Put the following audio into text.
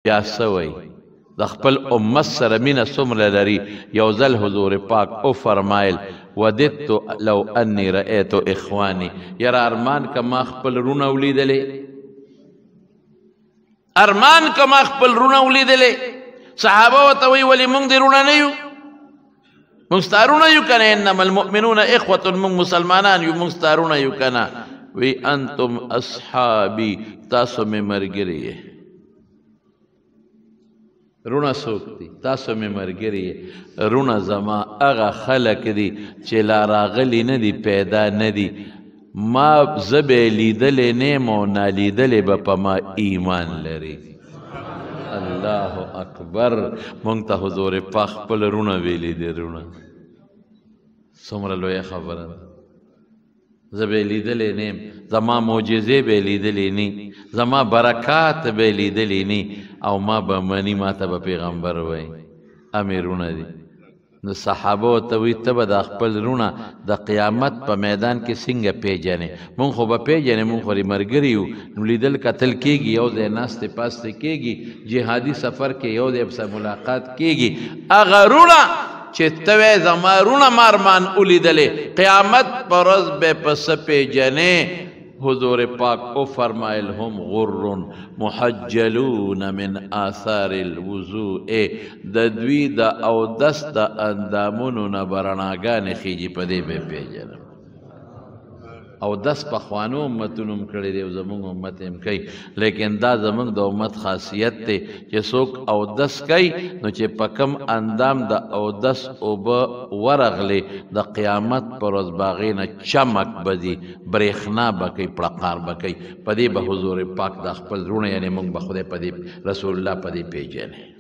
یا سوی د خپل امت سره مینه څومره لري یو ځل حضور پاک او فرمایل وددت لو انی رأیت اخوانی یاره ارمان که ما خپل رونه ولیدلې ارمان که ما خپل رونه ولیدلې صحابه ورته وایي ولې موږ دې رونه نه یو موږ ستا رونه یو که نه انما المؤمنون اخوة موږ مسلمانان یو موږ ستا رونه یو که نه وی انتم اصحابي تاسو مې ملګري یې رونه څوک دي تاسو مې ملګري یې رونه زما هغه خلک دي چې لا راغلي نه دي پیدا نه دي ما زه به یې لیدلی نه یم او نالیدلی به په ما ایمان لري الله اکبر مونږ ته حضور پاک خپل رونه ویلي دي رونه څومره لویه خبره ده زه به یې لیدلی نه یم زما معجزې به یې لیدلې نه زما برکات به یې لیدلې نه او ما به مني ما ته به پیغمبر وایي امیرونه دي نو صحابه ورته وایي ته به د خپل رونه د قیامت په میدان کې څنګه پیژنې مونږ خو به پیژنې مونږ خو ملګري یو نو لیدل کتل کېږي یو ځای ناستې پاستې کېږي جهادي سفر کې یو ځای سره ملاقات کېږي هغه رونه چې ته وایې زما رونه ما ارمان ولیدلې قیامت په ورځ به په څه پیژنې حضور پاک او فرمایل هم غر محجلون من آثار الوضوء د دوی د اودس د اندامونو نه برڼاګانې خیږي په دې به پیژنم اودس پخوانو امتونو هم کړی دی او زمونږ امت هم کوي لیکن دا زمونږ د امت خاصیت دی چې څوک اودس کوي نو چې په کم اندام د اودس اوبه ورغلې د قیامت پر ورځ به هغې نه چمک به ځي برېښنا به کوي پړقار به کوي په دې به حضور پاک د خپل زړونه یعنې موږ به خدای په دې رسول الله په دې پیژنې